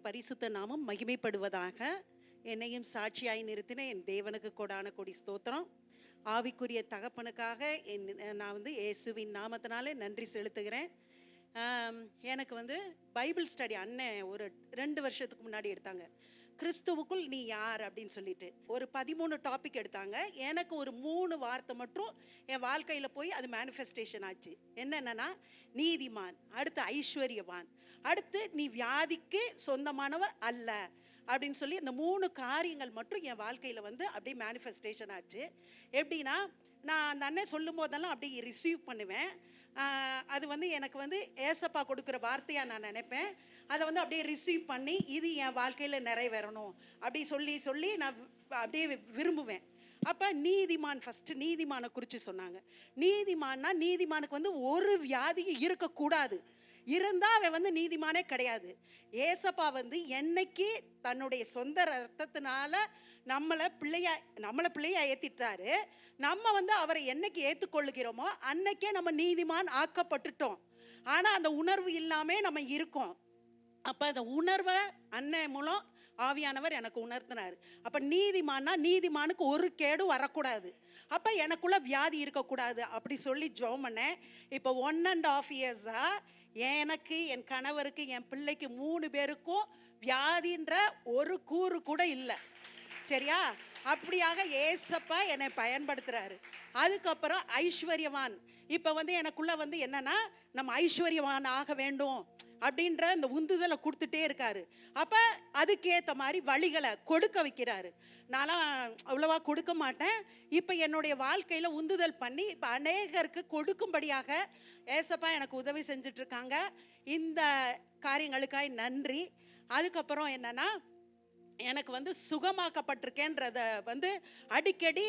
பரிசுத்த நாமம் மகிமைப்படுவதாக. என்னையும் சாட்சியாய் நிறுத்தின என் தேவனுக்கு கொடான கொடி ஸ்தோத்திரம். ஆவிக்குரிய தகப்பனுக்காக நான் இயேசுவின் நாமத்தினாலே நன்றி செலுத்துகிறேன். எனக்கு பைபிள் ஸ்டடி அண்ணன் ஒரு 2 வருஷத்துக்கு முன்னாடி எடுத்தாங்க. கிறிஸ்துவுக்குள் நீ யார் அப்படின்னு சொல்லிட்டு ஒரு 13 டாபிக் எடுத்தாங்க. எனக்கு ஒரு 3 வார்த்தை மட்டும் என் வாழ்க்கையில் போய் அது மேனிஃபெஸ்டேஷன் ஆச்சு. என்னென்னா, நீதிமான், அடுத்து ஐஸ்வர்யவான், அடுத்து நீ வியாதிக்கு சொந்தமானவர் அல்ல அப்படின்னு சொல்லி இந்த 3 காரியங்கள் மட்டும் என் வாழ்க்கையில் அப்படியே மேனிஃபெஸ்டேஷன் ஆச்சு. எப்படின்னா, நான் அந்த அண்ணன் சொல்லும் போதெல்லாம் அப்படியே ரிசீவ் பண்ணுவேன். அது எனக்கு ஏசப்பா கொடுக்குற வார்த்தையாக நான் நினைப்பேன். அதை அப்படியே ரிசீவ் பண்ணி இது என் வாழ்க்கையில் நிறைவேறணும் அப்படி சொல்லி நான் அப்படியே விரும்புவேன். அப்போ நீதிமான், ஃபஸ்ட்டு நீதிமானை குறித்து சொன்னாங்க. நீதிமான்னா நீதிமானுக்கு ஒரு வியாதியும் இருக்கக்கூடாது. இருந்தால் அவன் நீதிமானே கிடையாது. ஏசப்பா என்னைக்கு தன்னுடைய சொந்த ரத்தத்தினால நம்மளை பிள்ளையா ஏற்றிட்டாரு. நம்ம அவரை என்னைக்கு ஏற்றுக்கொள்ளுகிறோமோ அன்னைக்கே நம்ம நீதிமான் ஆக்கப்பட்டுட்டோம். ஆனால் அந்த உணர்வு இல்லாமல் நம்ம இருக்கோம். அப்போ அந்த உணர்வை அண்ணன் மூலம் ஆவியானவர் எனக்கு உணர்த்தினார். அப்போ நீதிமான்னா நீதிமானுக்கு ஒரு கேடும் வரக்கூடாது. அப்போ எனக்குள்ள வியாதி இருக்கக்கூடாது அப்படி சொல்லி ஜெபம் பண்ணேன். இப்போ 1.5 இயர்ஸாக எனக்கு, என் கணவருக்கு, என் பிள்ளைக்கு 3 பேருக்கும் வியாதின்ற ஒரு கூறு கூட இல்லை. சரியா? அப்படியாக ஏசப்பா என்னை பயன்படுத்துகிறாரு. அதுக்கப்புறம் ஐஸ்வர்யவான். இப்போ எனக்குள்ள என்னன்னா, நம்ம ஐஸ்வர்யவான் ஆக வேண்டும் அப்படின்ற அந்த உந்துதலை கொடுத்துட்டே இருக்காரு. அப்போ அதுக்கேற்ற மாதிரி வழிகளை கொடுக்க வைக்கிறாரு. நான்லாம் அவ்வளோவா கொடுக்க மாட்டேன். இப்போ என்னுடைய வாழ்க்கையில் உந்துதல் பண்ணி இப்போ அநேகருக்கு கொடுக்கும்படியாக ஏசப்பா எனக்கு உதவி செஞ்சிட்ருக்காங்க. இந்த காரியங்களுக்காய் நன்றி. அதுக்கப்புறம் என்னென்னா, எனக்கு சுகமாக்கப்பட்டிருக்கேன்றத அடிக்கடி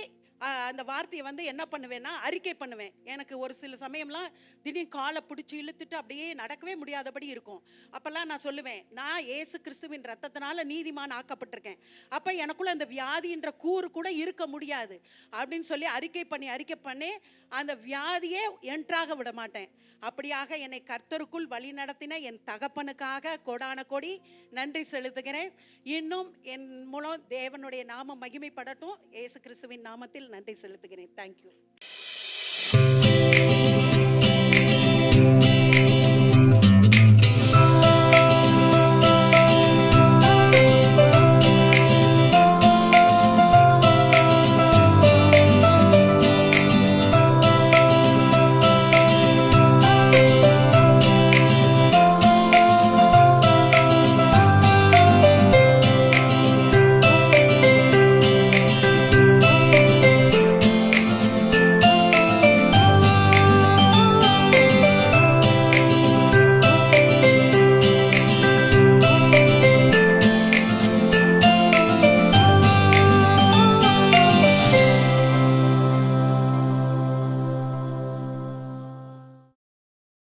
அந்த வார்த்தையை என்ன பண்ணுவேன்னா அறிக்கை பண்ணுவேன். எனக்கு ஒரு சில சமயம்லாம் திடீர்னு காலை பிடிச்சி இழுத்துட்டு அப்படியே நடக்கவே முடியாதபடி இருக்கும். அப்போல்லாம் நான் சொல்லுவேன், நான் இயேசு கிறிஸ்துவின் ரத்தத்தினால நீதிமான் ஆக்கப்பட்டிருக்கேன். அப்போ எனக்குள்ள அந்த வியாதின்ற கூறு கூட இருக்க முடியாது அப்படின்னு சொல்லி அறிக்கை பண்ணி அந்த வியாதியே என்ட்ராக விட மாட்டேன். அப்படியாக என்னை கர்த்தருக்குள் வழி நடத்தின என் தகப்பனுக்காக கொடான கொடி நன்றி செலுத்துகிறேன். இன்னும் என் மூலம் தேவனுடைய நாமம் மகிமைப்படட்டும். இயேசு கிறிஸ்துவின் நாமத்தில் நன்றி செலுத்துகிறேன். தேங்க்யூ.